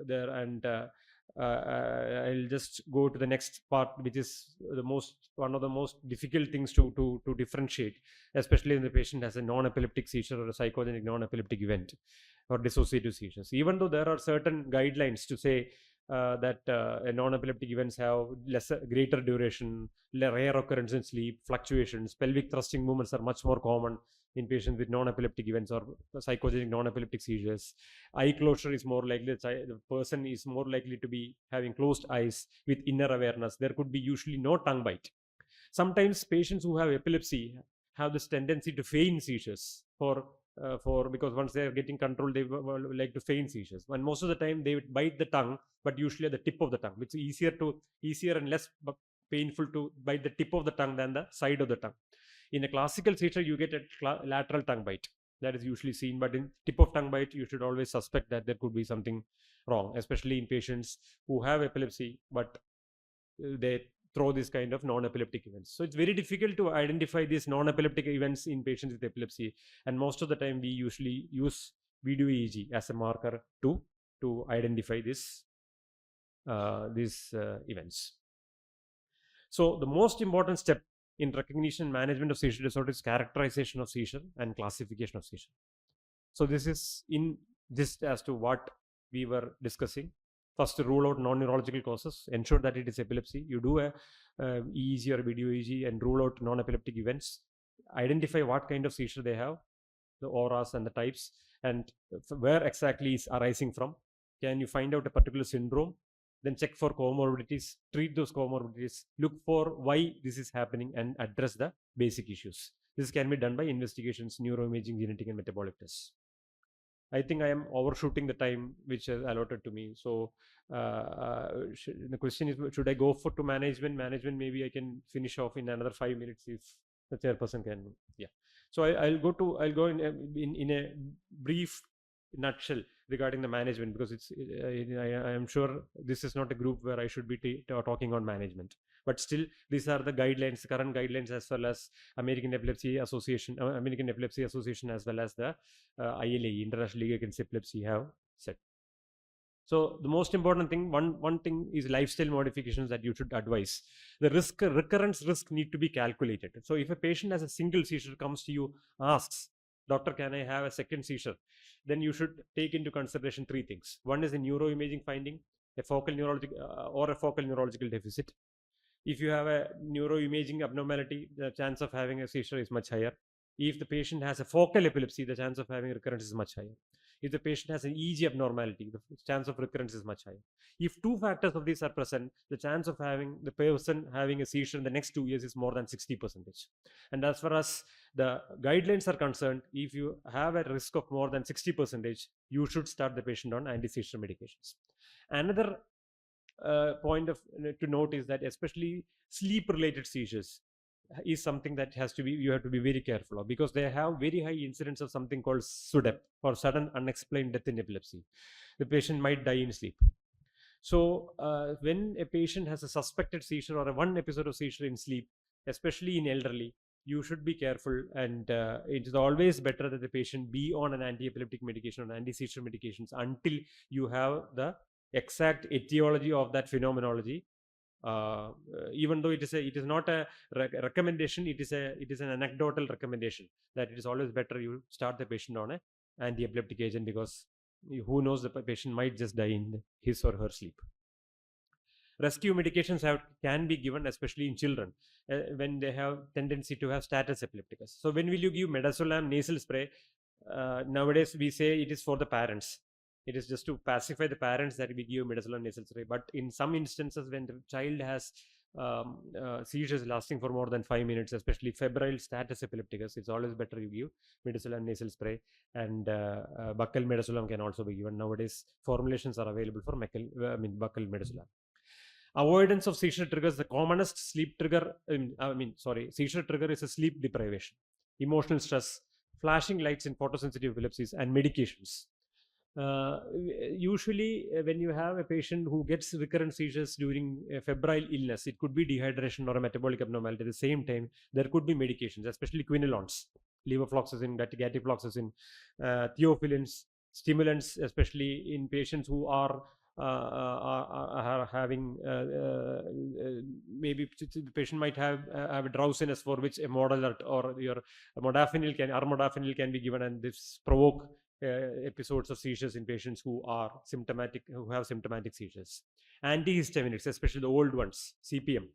there, and I'll just go to the next part, which is the most one of the most difficult things to differentiate, especially when the patient has a non-epileptic seizure or a psychogenic non-epileptic event or dissociative seizures. Even though there are certain guidelines to say that non-epileptic events have greater duration, rare occurrence in sleep, fluctuations, pelvic thrusting movements are much more common in patients with non-epileptic events or psychogenic non-epileptic seizures. Eye closure is more likely, the person is more likely to be having closed eyes with inner awareness. There could be usually no tongue bite. Sometimes patients who have epilepsy have this tendency to feign seizures for because once they are getting control, they like to feign seizures. And most of the time they would bite the tongue, but usually at the tip of the tongue, which is easier and less painful to bite the tip of the tongue than the side of the tongue. In a classical seizure, you get a lateral tongue bite. That is usually seen, but in tip of tongue bite, you should always suspect that there could be something wrong, especially in patients who have epilepsy, but they throw this kind of non-epileptic events. So it's very difficult to identify these non-epileptic events in patients with epilepsy, and most of the time we usually use video EEG as a marker to identify these events. So the most important step in recognition and management of seizure disorder is characterization of seizure and classification of seizure. So this is in just as to what we were discussing. First, to rule out non-neurological causes, ensure that it is epilepsy. You do a EEG or video EEG and rule out non-epileptic events. Identify what kind of seizure they have, the auras and the types, and where exactly is arising from. Can you find out a particular syndrome? Then check for comorbidities, treat those comorbidities, look for why this is happening, and address the basic issues. This can be done by investigations, neuroimaging, genetic, and metabolic tests. I think I am overshooting the time which is allotted to me. So the question is, should I go for to management? Management, maybe I can finish off in another 5 minutes if the chairperson can. Yeah. So I'll go in a brief nutshell regarding the management, because I am sure this is not a group where I should be talking on management, but still these are the guidelines, the current guidelines, as well as American Epilepsy Association, as well as the ILA, International League Against Epilepsy, have said. So the most important thing, one thing is lifestyle modifications that you should advise. The recurrence risk need to be calculated. So if a patient has a single seizure, comes to you, asks, doctor, can I have a second seizure? Then you should take into consideration three things. One is a neuroimaging finding, a focal neurological deficit. If you have a neuroimaging abnormality, the chance of having a seizure is much higher. If the patient has a focal epilepsy, the chance of having recurrence is much higher. If the patient has an EEG abnormality, the chance of recurrence is much higher. If two factors of these are present, the chance of having the person having a seizure in the next 2 years is more than 60%. And as far as the guidelines are concerned, if you have a risk of more than 60%, you should start the patient on anti-seizure medications. Another point to note is that especially sleep-related seizures is something that you have to be very careful of, because they have very high incidence of something called SUDEP, or sudden unexplained death in epilepsy. The patient might die in sleep. So when a patient has a suspected seizure or one episode of seizure in sleep, especially in elderly, you should be careful, and it is always better that the patient be on an anti-epileptic medication or anti-seizure medications until you have the exact etiology of that phenomenology. Even though it is not a recommendation, it is an anecdotal recommendation that it is always better you start the patient on a anti-epileptic agent, because who knows, the patient might just die in his or her sleep. Rescue medications can be given, especially in children when they have tendency to have status epilepticus. So when will you give midazolam nasal spray? Nowadays we say it is for the parents. It is just to pacify the parents that we give midazolam nasal spray. But in some instances, when the child has seizures lasting for more than 5 minutes, especially febrile status epilepticus, it's always better you give midazolam nasal spray, and buccal midazolam can also be given. Nowadays, formulations are available for buccal midazolam. Avoidance of seizure triggers, the commonest sleep trigger. Seizure trigger is a sleep deprivation, emotional stress, flashing lights in photosensitive epilepsies, and medications. Usually, when you have a patient who gets recurrent seizures during a febrile illness, it could be dehydration or a metabolic abnormality. At the same time, there could be medications, especially quinolones, levofloxacin, gatifloxacin, theophylline, stimulants, especially in patients who are having maybe the patient might have a drowsiness for which a model or your modafinil can be given, and this provoke episodes of seizures in patients who have symptomatic seizures. Antihistaminics, especially the old ones, CPM,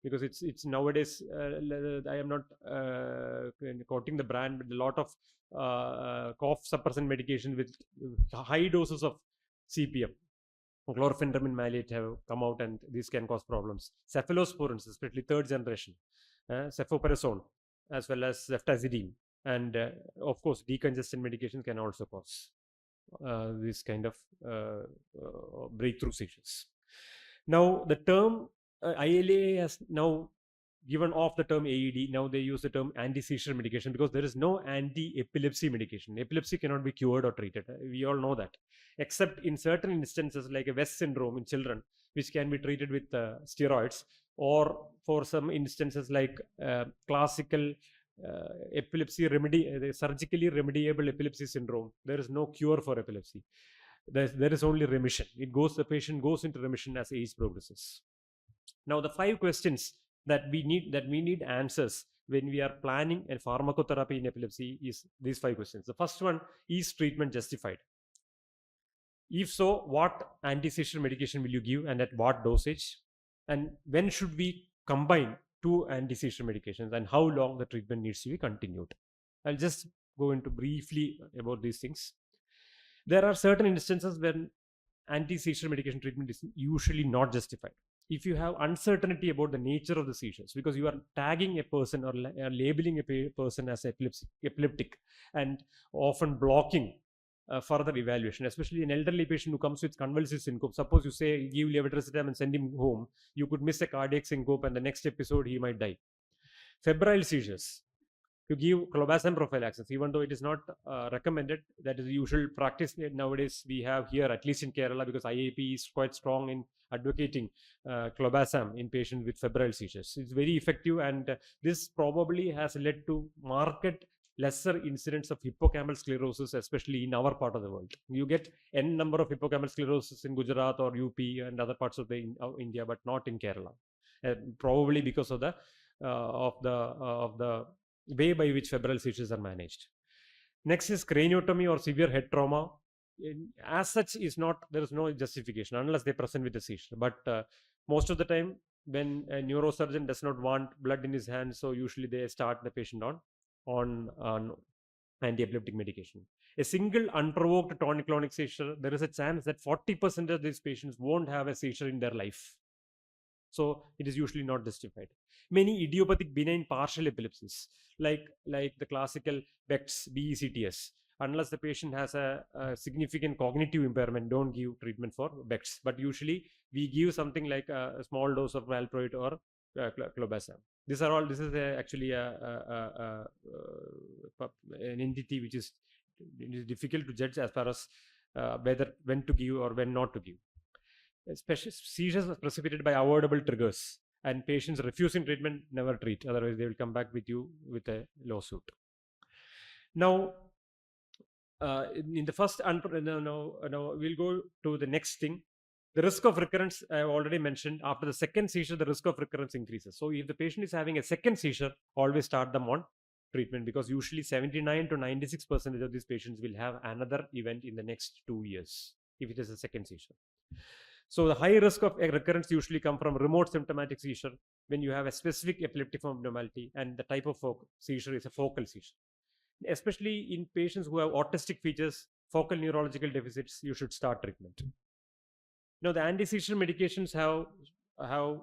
because it's nowadays. I am not quoting the brand, but a lot of cough suppressant medication with high doses of CPM, chlorpheniramine maleate, have come out, and these can cause problems. Cephalosporins, especially third generation, cefoperazone, as well as ceftazidime, and of course, decongestant medication can also cause this kind of breakthrough seizures. Now, the term ILA has now given off the term AED. Now they use the term anti-seizure medication because there is no anti-epilepsy medication. Epilepsy cannot be cured or treated. We all know that, except in certain instances like a West syndrome in children, which can be treated with steroids, or for some instances like classical surgically remediable epilepsy syndrome. There is no cure for epilepsy. There is only remission. The patient goes into remission as age progresses. Now, the 5 questions that we need answers when we are planning a pharmacotherapy in epilepsy is these 5 questions. The first one: is treatment justified? If so, what anti-seizure medication will you give and at what dosage? And when should we combine two anti-seizure medications, and how long the treatment needs to be continued? I'll just go into briefly about these things. There are certain instances when anti-seizure medication treatment is usually not justified. If you have uncertainty about the nature of the seizures, because you are tagging a person or labeling a person as epileptic, and often blocking further evaluation, especially an elderly patient who comes with convulsive syncope. Suppose you say give levetiracetam and send him home, you could miss a cardiac syncope, and the next episode he might die. Febrile seizures, to give clobazam prophylaxis, even though it is not recommended. That is the usual practice nowadays we have here, at least in Kerala, because IAP is quite strong in advocating clobazam in patients with febrile seizures. It's very effective, and this probably has led to marked lesser incidence of hippocampal sclerosis, especially in our part of the world. You get n number of hippocampal sclerosis in Gujarat or UP and other parts of India, but not in Kerala, probably because of the way by which febrile seizures are managed. Next is craniotomy or severe head trauma. As such, there is no justification unless they present with a seizure. But most of the time, when a neurosurgeon does not want blood in his hands, so usually they start the patient on anti-epileptic medication. A single unprovoked tonic-clonic seizure, there is a chance that 40% of these patients won't have a seizure in their life. So it is usually not justified. Many idiopathic benign partial epilepsies, like the classical Beck's BECTS, unless the patient has a significant cognitive impairment, don't give treatment for Beck's. But usually we give something like a small dose of valproate or clobazam. This is actually an entity which is difficult to judge as far as when to give or when not to give. Especially seizures are precipitated by avoidable triggers, and patients refusing treatment never treat. Otherwise, they will come back with you with a lawsuit. Now, in the first, we'll go to the next thing. The risk of recurrence, I have already mentioned. After the second seizure, the risk of recurrence increases. So if the patient is having a second seizure, always start them on treatment, because usually 79 to 96% of these patients will have another event in the next 2 years if it is a second seizure. So the high risk of a recurrence usually come from remote symptomatic seizure, when you have a specific epileptic abnormality, and the type of seizure is a focal seizure. Especially in patients who have autistic features, focal neurological deficits, you should start treatment. Now, the anti-seizure medications have have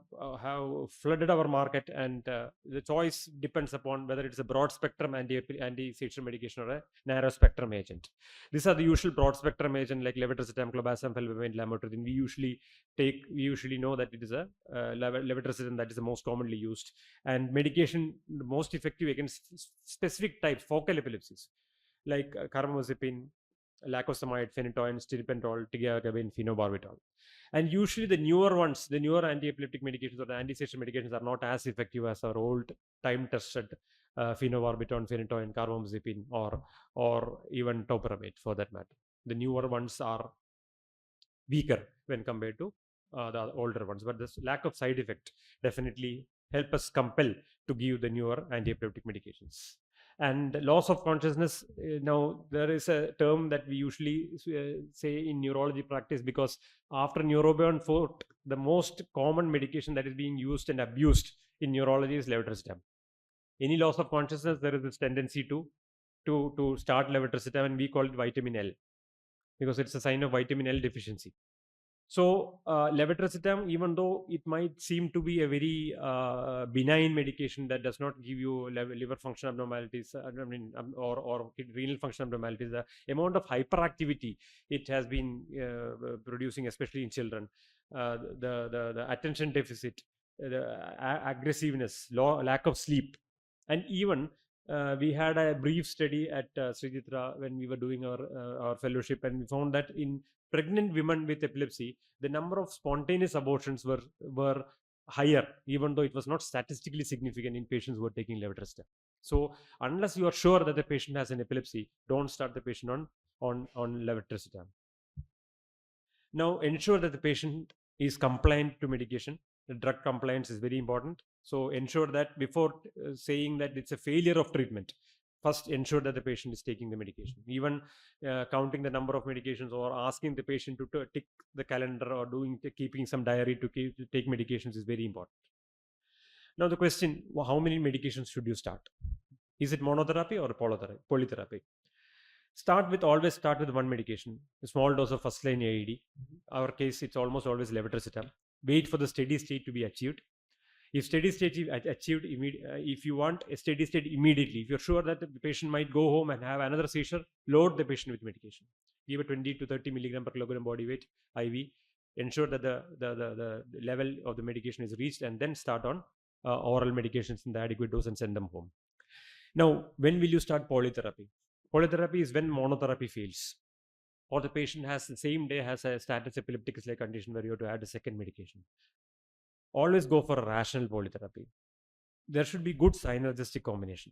flooded our market, and the choice depends upon whether it's a broad spectrum anti-seizure medication or a narrow spectrum agent. These are the usual broad spectrum agent like levetiracetam, clobazam, felbamate, lamotrigine. We usually know that it is a levetiracetam that is the most commonly used, and medication most effective against specific types focal epilepsies like carbamazepine, lacosamide, phenytoin, stilipentol, ticagrelin, phenobarbital. And usually the newer ones, the newer anti-epileptic medications or the anti-seizure medications are not as effective as our old time-tested phenobarbital, phenytoin, carbamazepine, or even topiramate for that matter. The newer ones are weaker when compared to the older ones, but this lack of side effect definitely help us compel to give the newer anti-epileptic medications. And loss of consciousness, now there is a term that we usually say in neurology practice, because after neurobion 4, the most common medication that is being used and abused in neurology is levetiracetam. Any loss of consciousness, there is this tendency to start levetiracetam, and we call it vitamin L, because it's a sign of vitamin L deficiency. So, levetiracetam, even though it might seem to be a very benign medication that does not give you liver function abnormalities, or renal function abnormalities, the amount of hyperactivity it has been producing, especially in children, the attention deficit, the aggressiveness, lack of sleep, and even we had a brief study at Srijitra when we were doing our fellowship, and we found that in pregnant women with epilepsy, the number of spontaneous abortions were higher, even though it was not statistically significant in patients who were taking levetiracetam. So, unless you are sure that the patient has an epilepsy, don't start the patient on levetiracetam. Now, ensure that the patient is compliant to medication. The drug compliance is very important. So, ensure that before saying that it's a failure of treatment, first ensure that the patient is taking the medication. Even counting the number of medications or asking the patient to tick the calendar or keeping some diary to take medications is very important. Now, the question: how many medications should you start? Is it monotherapy or polytherapy? Always start with one medication, a small dose of first line AED. Our case, it's almost always levetiracetam. Wait for the steady state to be achieved. If steady state is achieved, if you want a steady state immediately, if you're sure that the patient might go home and have another seizure, load the patient with medication. Give a 20 to 30 milligram per kilogram body weight IV. Ensure that the level of the medication is reached, and then start on oral medications in the adequate dose and send them home. Now, when will you start polytherapy? Polytherapy is when monotherapy fails, or the patient has the same day has a status epilepticus like condition where you have to add a second medication. Always go for a rational polytherapy. There should be good synergistic combination,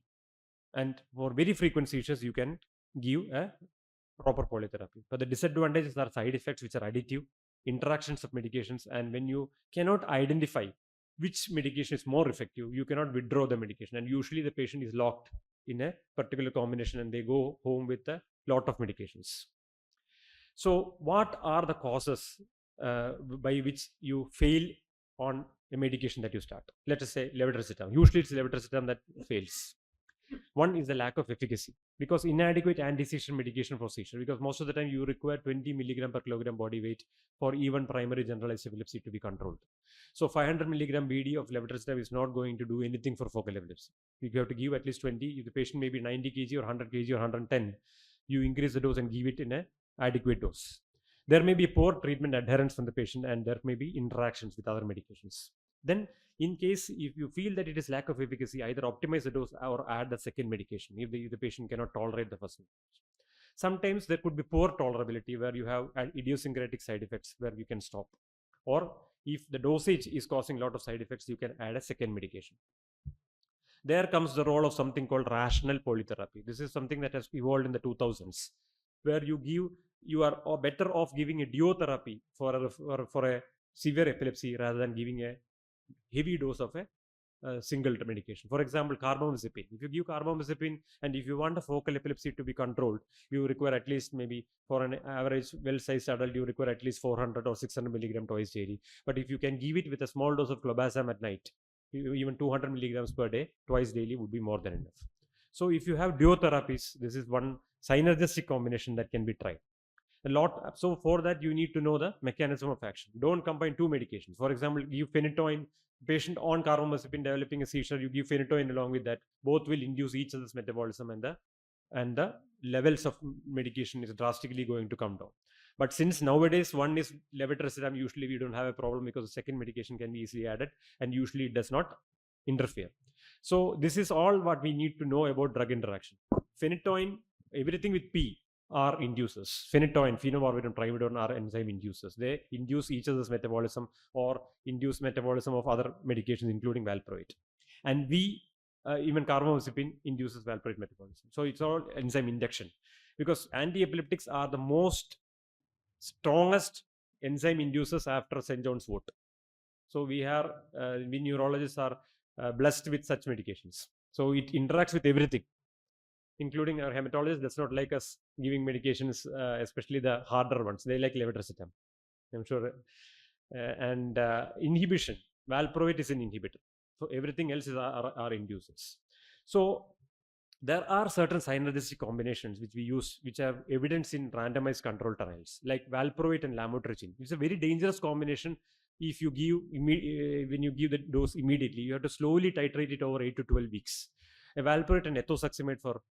and for very frequent seizures, you can give a proper polytherapy. But the disadvantages are side effects which are additive, interactions of medications, and when you cannot identify which medication is more effective, you cannot withdraw the medication, and usually the patient is locked in a particular combination and they go home with a lot of medications. So, what are the causes by which you fail on a medication that you start? Let us say levetiracetam. Usually, it's levetiracetam that fails. One is the lack of efficacy, because inadequate anti-seizure medication for seizure, because most of the time you require 20 milligram per kilogram body weight for even primary generalized epilepsy to be controlled. So 500 milligram BD of levetiracetam is not going to do anything for focal epilepsy. You have to give at least 20. If the patient may be 90 kg or 100 kg or 110, you increase the dose and give it in an adequate dose. There may be poor treatment adherence from the patient, and there may be interactions with other medications. Then, in case if you feel that it is lack of efficacy, either optimize the dose or add the second medication if the patient cannot tolerate the first medication. Sometimes there could be poor tolerability where you have idiosyncratic side effects where you can stop, or if the dosage is causing a lot of side effects, you can add a second medication. There comes the role of something called rational polytherapy. This is something that has evolved in the 2000s, where you are better off giving a duotherapy for a severe epilepsy rather than giving a heavy dose of a single medication. For example, carbamazepine. If you give carbamazepine and if you want a focal epilepsy to be controlled, you require at least, maybe for an average well-sized adult, you require at least 400 or 600 milligram twice daily. But if you can give it with a small dose of clobazam at night, even 200 milligrams per day, twice daily would be more than enough. So if you have duotherapies, this is one synergistic combination that can be tried. a lot. So for that, you need to know the mechanism of action. Don't combine two medications. For example, give phenytoin, patient on carbamazepine developing a seizure, you give phenytoin along with that. Both will induce each other's metabolism, and the levels of medication is drastically going to come down. But since nowadays one is levetiracetam, usually we don't have a problem because the second medication can be easily added, and usually it does not interfere. So this is all what we need to know about drug interaction. Phenytoin, everything with P are inducers. Phenytoin, phenobarbital, primidone are enzyme inducers. They induce each other's metabolism or induce metabolism of other medications, including valproate. And even carbamazepine induces valproate metabolism. So it's all enzyme induction, because anti-epileptics are the most strongest enzyme inducers after St. John's wort. So we neurologists are blessed with such medications. So it interacts with everything, including our hematologists. That's not like us giving medications, especially the harder ones. They like levetiracetam, I'm sure. And inhibition, valproate is an inhibitor. So everything else are inducers. So there are certain synergistic combinations which we use, which have evidence in randomized control trials, like valproate and lamotrigine. It's a very dangerous combination. If you give when you give the dose immediately, you have to slowly titrate it over 8 to 12 weeks. A valproate and ethosuximide for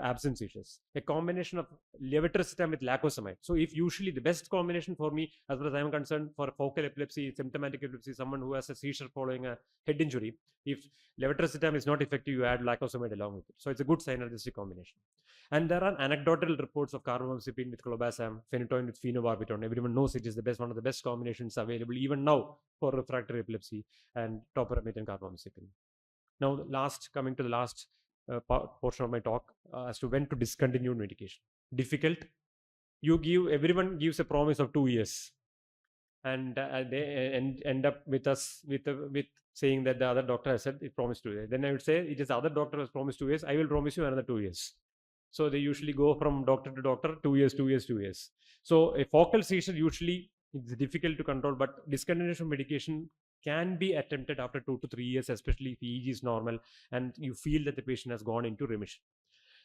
absence seizures. A combination of levetiracetam with lacosamide. So if usually the best combination for me, as far as I'm concerned, for focal epilepsy, symptomatic epilepsy, someone who has a seizure following a head injury, if levetiracetam is not effective, you add lacosamide along with it. So it's a good synergistic combination. And there are anecdotal reports of carbamazepine with clobazam, phenytoin with phenobarbital. Everyone knows it is the best, one of the best combinations available even now for refractory epilepsy, and topiramate and carbamazepine. Now, coming to the last portion of my talk, as to when to discontinue medication. Difficult. Everyone gives a promise of 2 years, and they end up with us with saying that the other doctor has said it promised 2 years. Then I would say, it is the other doctor has promised 2 years. I will promise you another 2 years. So they usually go from doctor to doctor, 2 years, 2 years, 2 years. So a focal seizure usually it's difficult to control, but discontinuation of medication can be attempted after 2 to 3 years, especially if EEG is normal and you feel that the patient has gone into remission.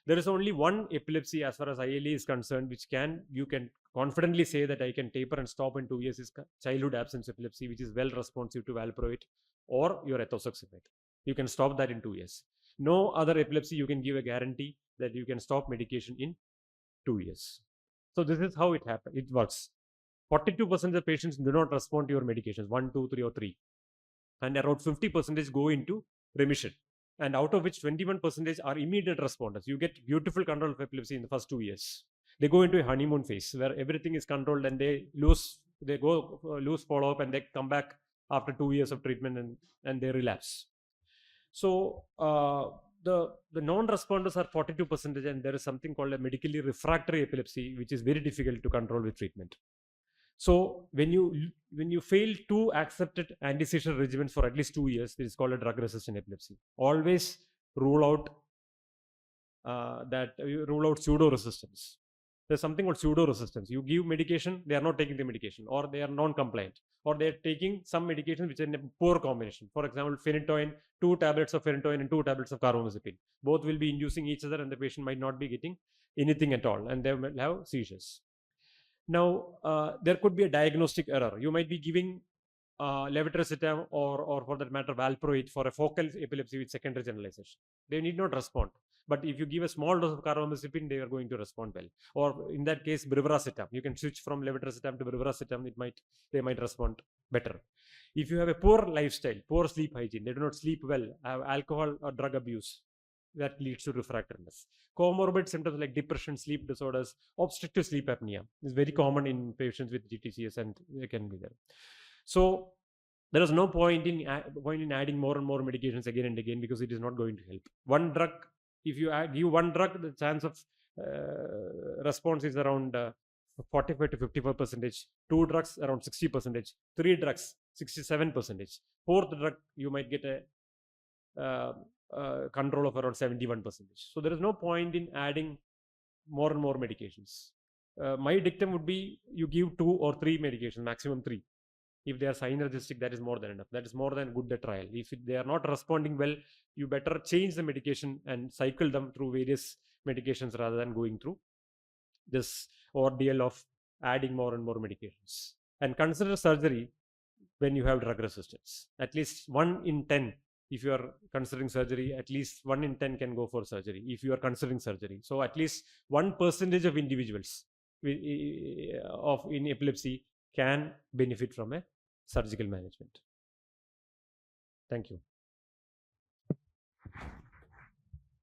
There is only one epilepsy as far as ILE is concerned, which you can confidently say that I can taper and stop in 2 years, is childhood absence epilepsy, which is well responsive to valproate or your ethosuximide. You can stop that in 2 years. No other epilepsy you can give a guarantee that you can stop medication in 2 years. So this is how it works. 42% of the patients do not respond to your medications, 1, 2, 3, or 3. And around 50% go into remission. And out of which 21% are immediate responders. You get beautiful control of epilepsy in the first 2 years. They go into a honeymoon phase where everything is controlled, and they lose follow-up, and they come back after 2 years of treatment, and they relapse. So the non-responders are 42%, and there is something called a medically refractory epilepsy, which is very difficult to control with treatment. So when you fail 2 accepted anti-seizure regimens for at least 2 years, this is called a drug-resistant epilepsy. Always rule out pseudo-resistance. There's something called pseudo-resistance. You give medication, they are not taking the medication, or they are non-compliant, or they are taking some medication which is in a poor combination. For example, phenytoin, 2 tablets of phenytoin and 2 tablets of carbamazepine. Both will be inducing each other, and the patient might not be getting anything at all, and they will have seizures. Now, there could be a diagnostic error. You might be giving levetiracetam or for that matter valproate for a focal epilepsy with secondary generalization. They need not respond. But if you give a small dose of carbamazepine, they are going to respond well. Or in that case, brivaracetam. You can switch from levetiracetam to brivaracetam. They might respond better. If you have a poor lifestyle, poor sleep hygiene, they do not sleep well, have alcohol or drug abuse, that leads to refractoriness. Comorbid symptoms like depression, sleep disorders, obstructive sleep apnea is very common in patients with GTCS, and they can be there. So there is no point in adding more and more medications again and again, because it is not going to help. One drug, if you give one drug, the chance of response is around 45 to 55%. 2 drugs around 60%. 3 drugs 67%. 4th drug you might get a control of around 71%. So there is no point in adding more and more medications. My dictum would be, you give 2 or 3 medications, maximum 3. If they are synergistic, that is more than enough. That is more than good trial. If they are not responding well, you better change the medication and cycle them through various medications rather than going through this ordeal of adding more and more medications. And consider surgery when you have drug resistance. At least 1 in 10, if you are considering surgery, at least 1 in 10 can go for surgery if you are considering surgery. So at least 1% of individuals in epilepsy can benefit from a surgical management. Thank you.